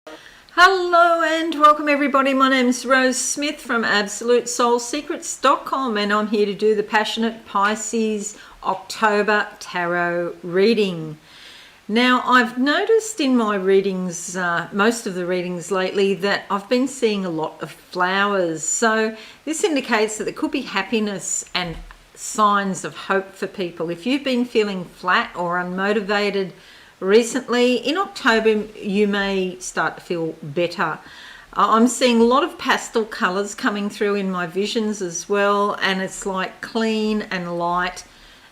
Hello and welcome everybody. My name is Rose Smith from AbsoluteSoulSecrets.com and I'm here to do the Passionate Pisces October Tarot reading. Now, I've noticed in my readings, most of the readings lately, that I've been seeing a lot of flowers. So this indicates that there could be happiness and signs of hope for people. If you've been feeling flat or unmotivated recently, in October you may start to feel better. I'm seeing a lot of pastel colours coming through in my visions as well, and it's like clean and light,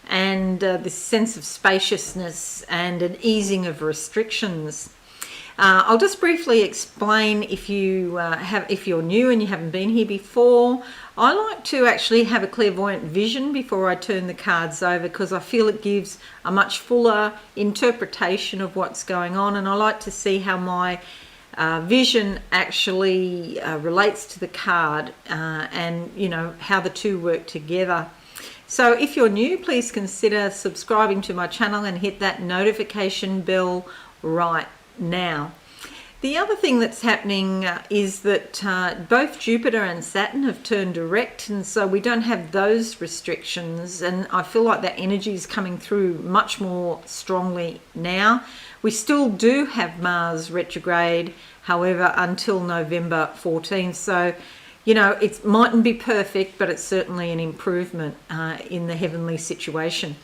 and this sense of spaciousness and an easing of restrictions. I'll just briefly explain if you're new and you haven't been here before. I like to actually have a clairvoyant vision before I turn the cards over because I feel it gives a much fuller interpretation of what's going on, and I like to see how my vision actually relates to the card and how the two work together. So if you're new, please consider subscribing to my channel and hit that notification bell right now. The other thing that's happening is that both Jupiter and Saturn have turned direct, and so we don't have those restrictions, and I feel like that energy is coming through much more strongly now. We still do have Mars retrograde, however, until November 14th, so it mightn't be perfect, but it's certainly an improvement in the heavenly situation.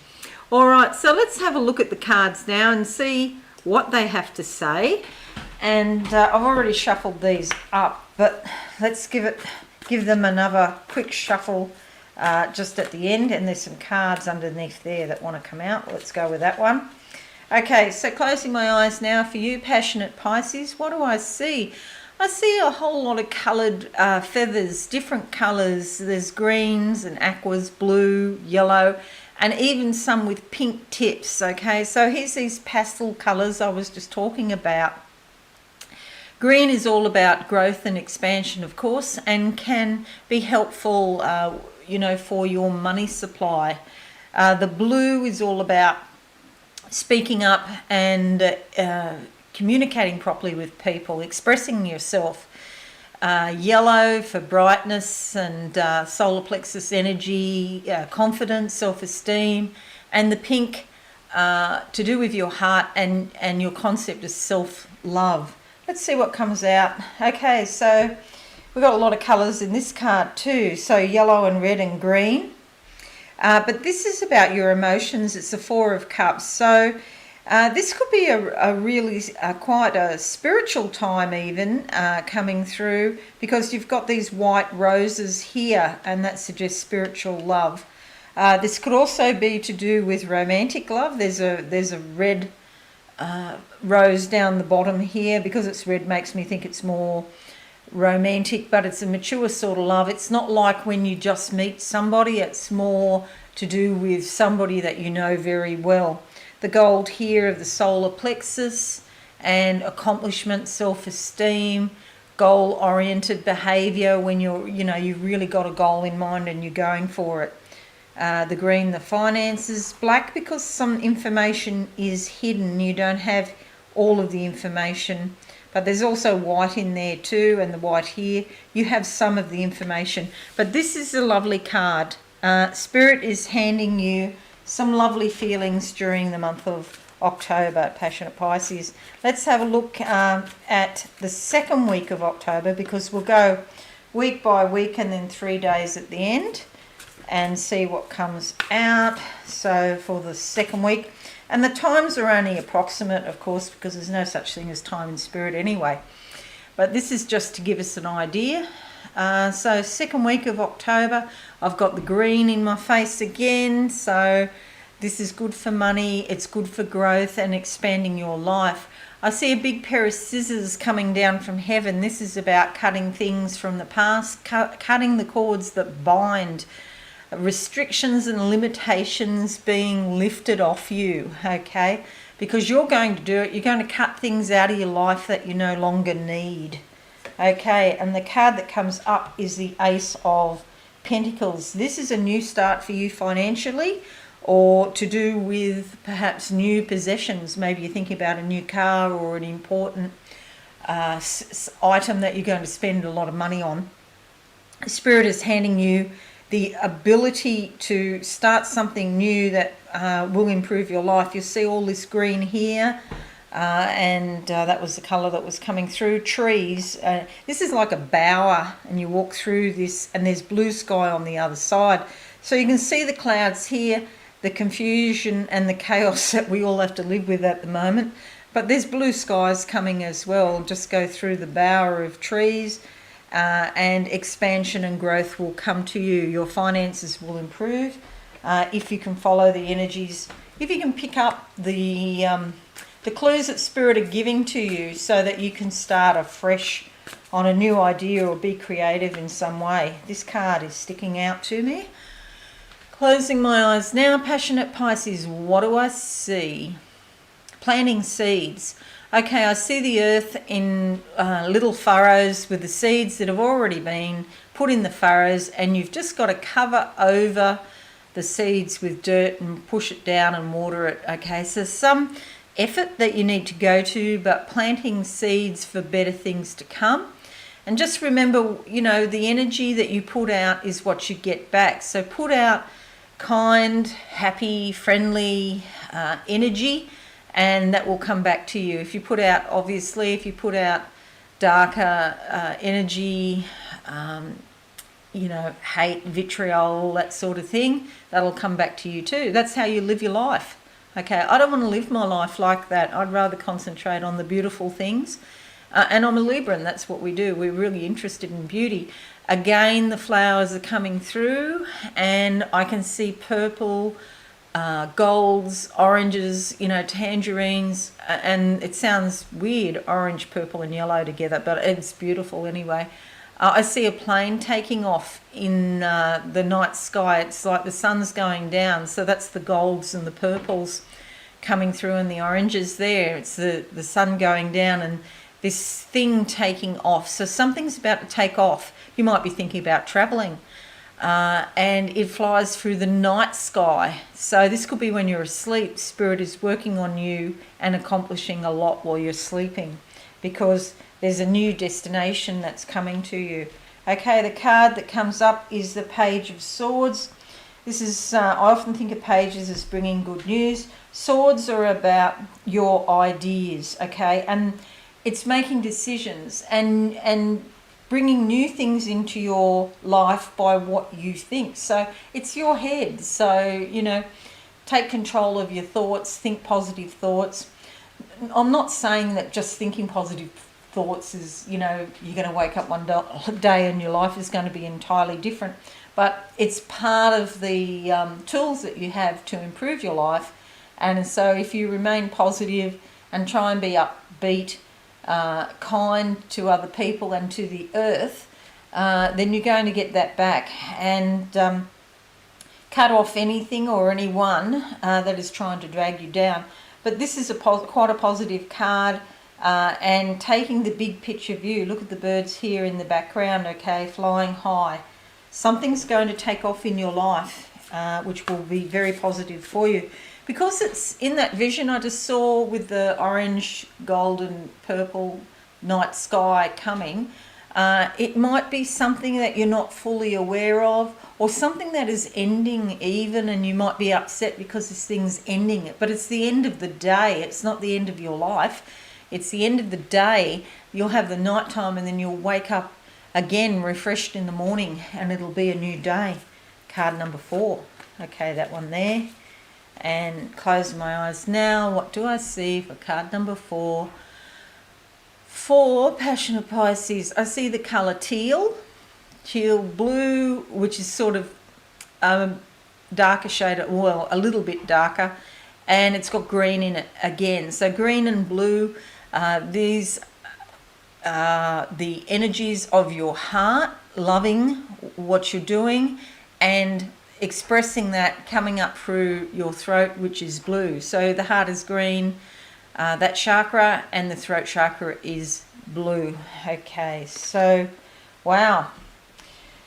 All right, so let's have a look at the cards now and see what they have to say. And I've already shuffled these up, but let's give them another quick shuffle just at the end. And there's some cards underneath there that want to come out. Let's go with that one. Okay, so closing my eyes now for you, Passionate Pisces. What do I see? I see a whole lot of coloured feathers, different colours. There's greens and aquas, blue, yellow, and even some with pink tips. Okay, so here's these pastel colours I was just talking about. Green is all about growth and expansion, of course, and can be helpful, for your money supply. The blue is all about speaking up and communicating properly with people, expressing yourself. Yellow for brightness and solar plexus energy, confidence, self-esteem, and the pink to do with your heart and your concept of self-love. Let's see what comes out. Okay, so we've got a lot of colours in this card too. So yellow and red and green. But this is about your emotions. It's the Four of Cups. So this could be a really quite a spiritual time even coming through, because you've got these white roses here, and that suggests spiritual love. This could also be to do with romantic love. There's a red rose down the bottom here. Because it's red makes me think it's more romantic, but it's a mature sort of love. It's not like when you just meet somebody. It's more to do with somebody that you know very well. The gold here of the solar plexus and accomplishment, self-esteem, goal-oriented behavior when you've really got a goal in mind and you're going for it. The green, the finances. Black, because some information is hidden. You don't have all of the information. But there's also white in there too, and the white here. You have some of the information. But this is a lovely card. Spirit is handing you some lovely feelings during the month of October, Passionate Pisces. Let's have a look at the second week of October, because we'll go week by week and then 3 days at the end, and see what comes out. So for the second week, and the times are only approximate, of course, because there's no such thing as time in spirit anyway, but this is just to give us an idea. So second week of October, I've got the green in my face again, so this is good for money, it's good for growth and expanding your life. I see a big pair of scissors coming down from heaven. This is about cutting things from the past, cutting the cords that bind, restrictions and limitations being lifted off you, okay? Because you're going to do it. You're going to cut things out of your life that you no longer need, okay? And the card that comes up is the Ace of Pentacles. This is a new start for you financially, or to do with perhaps new possessions. Maybe you're thinking about a new car or an important item that you're going to spend a lot of money on. Spirit is handing you the ability to start something new that will improve your life. You'll see all this green here, and that was the colour that was coming through. Trees. This is like a bower, and you walk through this, and there's blue sky on the other side. So you can see the clouds here, the confusion and the chaos that we all have to live with at the moment. But there's blue skies coming as well. Just go through the bower of trees. And expansion and growth will come to you. Your finances will improve if you can follow the energies. If you can pick up the clues that Spirit are giving to you, so that you can start afresh on a new idea or be creative in some way. This card is sticking out to me. Closing my eyes now. Passionate Pisces, what do I see? Planting seeds. Okay, I see the earth in little furrows with the seeds that have already been put in the furrows, and you've just got to cover over the seeds with dirt and push it down and water it. Okay, so some effort that you need to go to, but planting seeds for better things to come. And just remember, you know, the energy that you put out is what you get back. So put out kind, happy, friendly energy, and that will come back to you. If you put out, obviously, if you put out darker energy, you know, hate, vitriol, that sort of thing, that'll come back to you too. That's how you live your life. Okay, I don't want to live my life like that. I'd rather concentrate on the beautiful things. And I'm a Libra, and that's what we do. We're really interested in beauty. Again, the flowers are coming through, and I can see purple, golds, oranges, you know, tangerines, and it sounds weird, orange, purple and yellow together, but it's beautiful anyway. I see a plane taking off in the night sky. It's like the sun's going down, so that's the golds and the purples coming through and the oranges there. It's the sun going down and this thing taking off. So something's about to take off. You might be thinking about travelling. And it flies through the night sky. So this could be when you're asleep. Spirit is working on you and accomplishing a lot while you're sleeping, because there's a new destination that's coming to you. Okay, the card that comes up is the Page of Swords. This is, I often think of pages as bringing good news. Swords are about your ideas, okay? And it's making decisions and bringing new things into your life by what you think. So it's your head. So, you know, take control of your thoughts, think positive thoughts. I'm not saying that just thinking positive thoughts is, you know, you're going to wake up one day and your life is going to be entirely different. But it's part of the tools that you have to improve your life. And so if you remain positive and try and be upbeat, kind to other people and to the earth, then you're going to get that back. And cut off anything or anyone that is trying to drag you down. But this is quite a positive card, and taking the big picture view. Look at the birds here in the background, okay, flying high. Something's going to take off in your life, which will be very positive for you. Because it's in that vision I just saw with the orange, golden, purple night sky coming, it might be something that you're not fully aware of, or something that is ending even, and you might be upset because this thing's ending it. But it's the end of the day. It's not the end of your life. It's the end of the day. You'll have the night time, and then you'll wake up again refreshed in the morning, and it'll be a new day. Card number 4. Okay, that one there. And close my eyes now. What do I see for card number 4? For Passionate Pisces, I see the colour teal blue, which is sort of darker shade, well, a little bit darker, and it's got green in it again. So green and blue, these are the energies of your heart, loving what you're doing and expressing that coming up through your throat, which is blue. So the heart is green, that chakra, and the throat chakra is blue. Okay, so wow,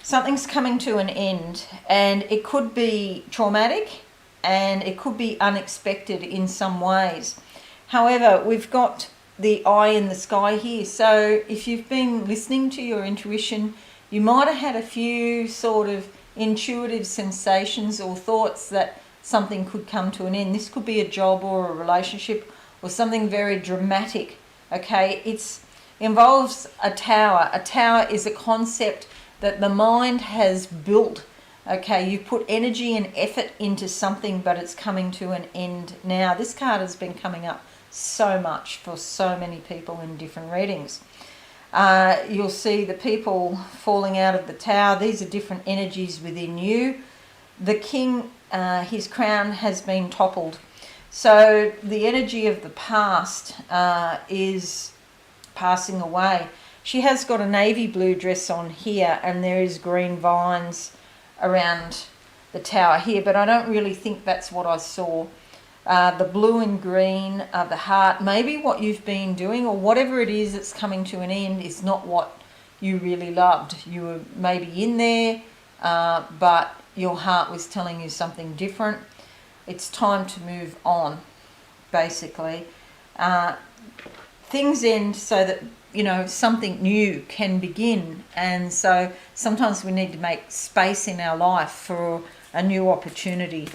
something's coming to an end, and it could be traumatic and it could be unexpected in some ways. However, we've got the eye in the sky here. So if you've been listening to your intuition, you might have had a few sort of intuitive sensations or thoughts that something could come to an end. This could be a job or a relationship or something very dramatic. Okay, it involves a tower. A tower is a concept that the mind has built. Okay, you put energy and effort into something, but it's coming to an end now. This card has been coming up so much for so many people in different readings. You'll see the people falling out of the tower. These are different energies within you. The king, his crown has been toppled. So the energy of the past is passing away. She has got a navy blue dress on here, and there is green vines around the tower here, but I don't really think that's what I saw. The blue and green of the heart, maybe what you've been doing or whatever it is that's coming to an end is not what you really loved. You were maybe in there, but your heart was telling you something different. It's time to move on, basically. Things end so that, you know, something new can begin. And so sometimes we need to make space in our life for a new opportunity.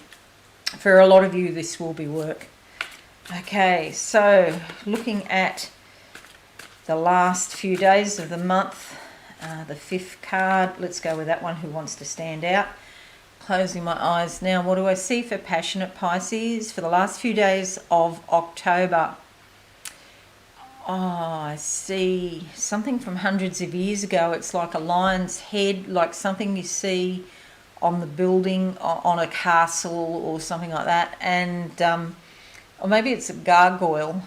For a lot of you, this will be work. Okay, so looking at the last few days of the month, the 5th card, let's go with that one, who wants to stand out. Closing my eyes now. What do I see for passionate Pisces for the last few days of October? Oh, I see something from hundreds of years ago. It's like a lion's head, like something you see on the building, on a castle or something like that. And or maybe it's a gargoyle's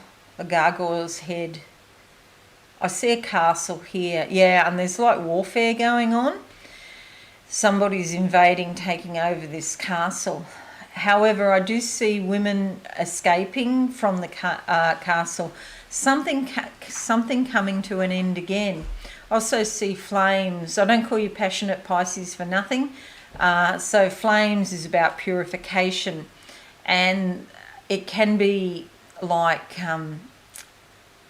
head. I see a castle here. Yeah, and there's like warfare going on. Somebody's invading, taking over this castle. However, I do see women escaping from the castle. Something coming to an end again. I also see flames. I don't call you passionate Pisces for nothing. So flames is about purification, and it can be like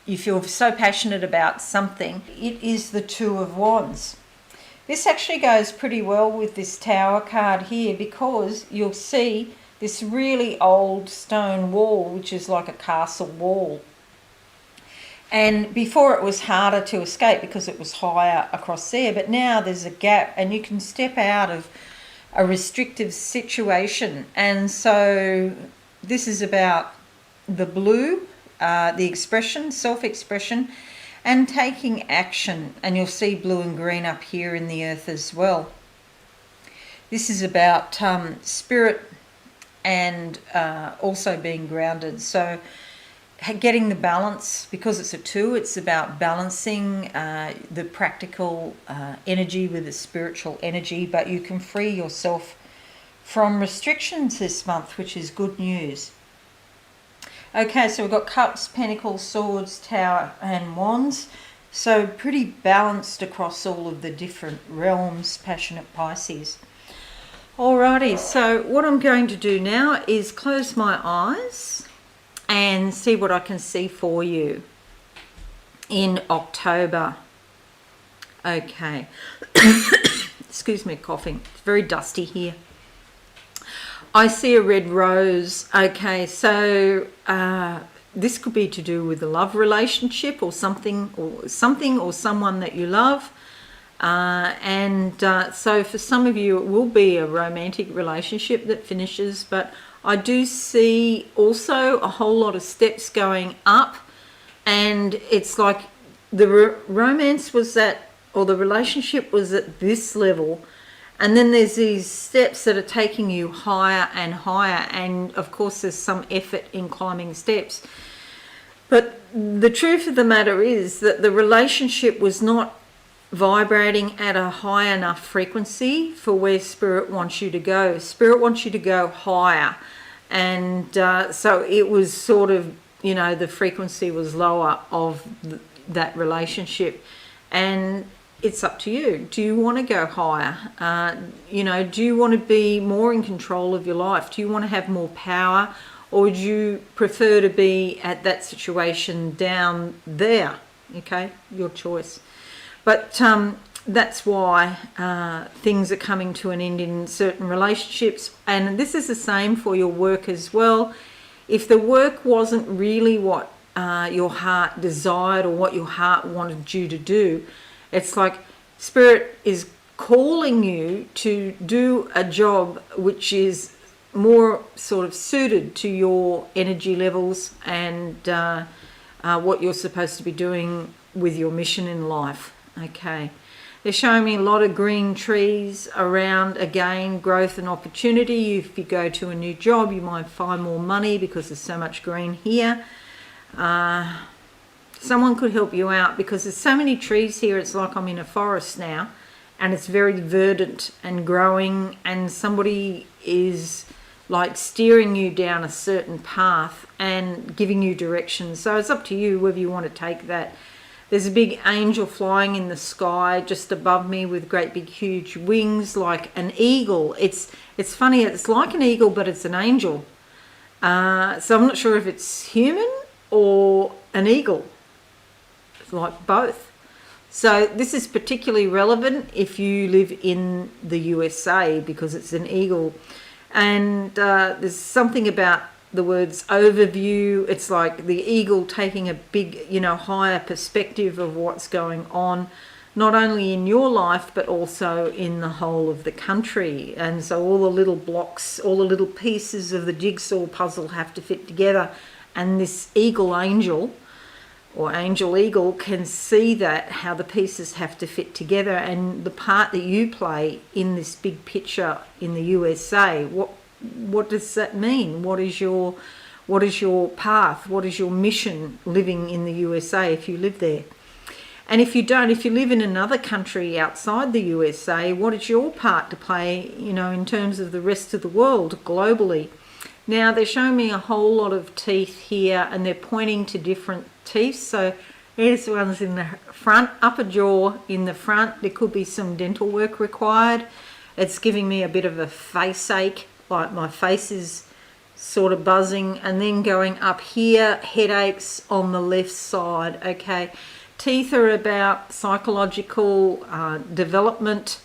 you feel so passionate about something. It is the Two of Wands. This actually goes pretty well with this Tower card here, because you'll see this really old stone wall, which is like a castle wall. And before it was harder to escape because it was higher across there, but now there's a gap and you can step out of a restrictive situation. And so this is about the blue, the expression, self-expression, and taking action. And you'll see blue and green up here in the earth as well. This is about spirit and also being grounded. So getting the balance, because it's a 2, it's about balancing the practical energy with the spiritual energy, but you can free yourself from restrictions this month, which is good news. Okay, so we've got Cups, Pentacles, Swords, Tower and Wands. So pretty balanced across all of the different realms, passionate Pisces. Alrighty, so what I'm going to do now is close my eyes and see what I can see for you in October. Okay. Excuse me, coughing. It's very dusty here. I see a red rose. Okay, so this could be to do with a love relationship or something or someone that you love. So for some of you, it will be a romantic relationship that finishes, but I do see also a whole lot of steps going up, and it's like the romance was or the relationship was at this level, and then there's these steps that are taking you higher and higher, and of course there's some effort in climbing steps. But the truth of the matter is that the relationship was not vibrating at a high enough frequency for where Spirit wants you to go. Spirit wants you to go higher. And so it was sort of, the frequency was lower of that relationship. And it's up to you. Do you want to go higher? Do you want to be more in control of your life? Do you want to have more power? or would you prefer to be at that situation down there? Okay, your choice. But that's why things are coming to an end in certain relationships. And this is the same for your work as well. If the work wasn't really what your heart desired or what your heart wanted you to do, it's like Spirit is calling you to do a job which is more sort of suited to your energy levels and what you're supposed to be doing with your mission in life. Okay, they're showing me a lot of green trees around, again, growth and opportunity. If you go to a new job, you might find more money because there's so much green here. Someone could help you out because there's so many trees here. It's like I'm in a forest now, and it's very verdant and growing, and somebody is like steering you down a certain path and giving you directions. So it's up to you whether you want to take that. There's a big angel flying in the sky just above me with great big huge wings like an eagle. It's funny, it's like an eagle, but it's an angel. So I'm not sure if it's human or an eagle. It's like both. So this is particularly relevant if you live in the USA because it's an eagle. And there's something about the words overview. It's like the eagle taking a big, higher perspective of what's going on, not only in your life, but also in the whole of the country. And so all the little blocks, all the little pieces of the jigsaw puzzle have to fit together. And this eagle angel or angel eagle can see that, how the pieces have to fit together, and the part that you play in this big picture in the USA. What does that mean? What is your path? What is your mission living in the USA if you live there? And if you don't, if you live in another country outside the USA, what is your part to play, in terms of the rest of the world globally? Now, they're showing me a whole lot of teeth here, and they're pointing to different teeth. So here's ones in the front, upper jaw in the front. There could be some dental work required. It's giving me a bit of a face ache, like my face is sort of buzzing. And then going up here, headaches on the left side. Okay, teeth are about psychological development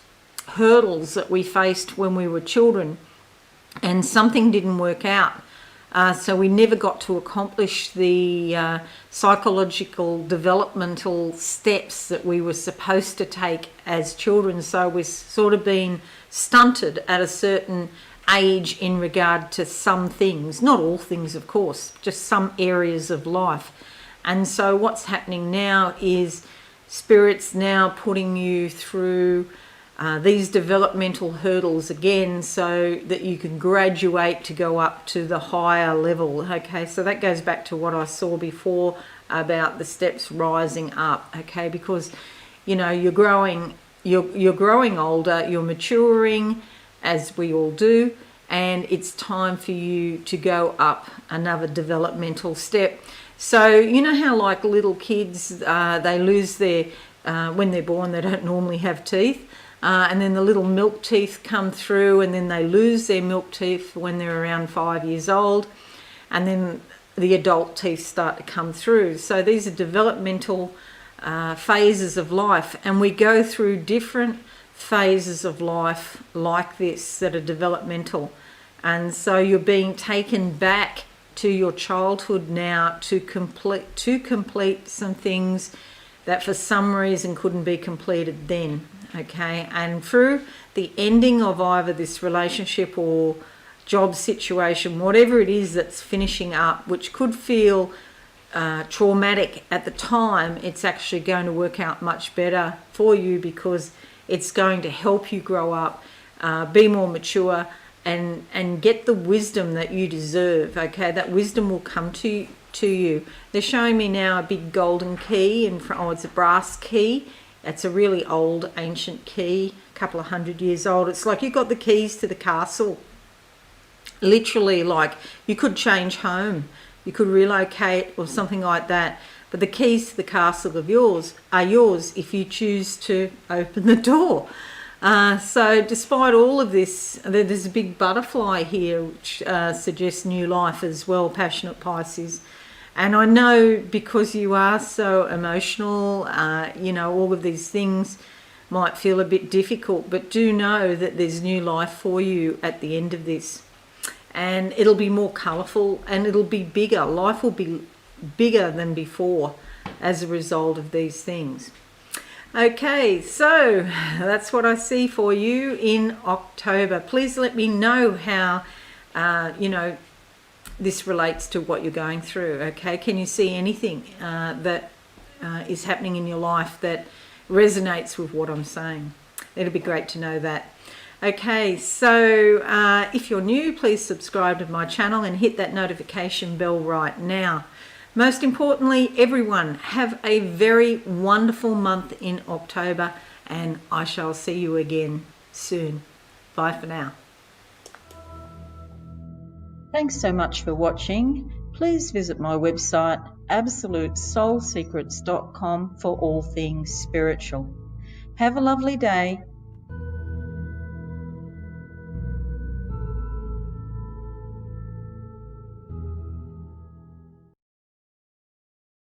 hurdles that we faced when we were children, and something didn't work out. So we never got to accomplish the psychological developmental steps that we were supposed to take as children. So we've sort of been stunted at a certain age in regard to some things, not all things, of course, just some areas of life. And so what's happening now is Spirit's now putting you through these developmental hurdles again, so that you can graduate to go up to the higher level. Okay, so that goes back to what I saw before about the steps rising up. Okay, because you're growing older, you're maturing, as we all do, and it's time for you to go up another developmental step. So how like little kids, they lose their when they're born, they don't normally have teeth. And then the little milk teeth come through, and then they lose their milk teeth when they're around 5 years old, and then the adult teeth start to come through. So these are developmental phases of life, and we go through different phases of life like this that are developmental. And so you're being taken back to your childhood now to complete some things that for some reason couldn't be completed then. Okay, and through the ending of either this relationship or job situation, whatever it is that's finishing up, which could feel traumatic at the time, it's actually going to work out much better for you, because it's going to help you grow up, be more mature, and get the wisdom that you deserve. Okay, that wisdom will come to you. They're showing me now a big golden key in front. Oh, it's a brass key. It's a really old, ancient key, a couple of 100 years old. It's like you got the keys to the castle. Literally, like you could change home, you could relocate or something like that. But the keys to the castle are yours if you choose to open the door. So despite all of this, there's a big butterfly here, which suggests new life as well, passionate Pisces. And I know because you are so emotional, all of these things might feel a bit difficult, but do know that there's new life for you at the end of this. And it'll be more colourful and it'll be bigger. Life will be bigger than before as a result of these things. Okay, so that's what I see for you in October. Please let me know how, this relates to what you're going through, okay? Can you see anything that is happening in your life that resonates with what I'm saying? It'll be great to know that. Okay, so if you're new, please subscribe to my channel and hit that notification bell right now. Most importantly, everyone, have a very wonderful month in October, and I shall see you again soon. Bye for now. Thanks so much for watching. Please visit my website absolutesoulsecrets.com for all things spiritual. Have a lovely day.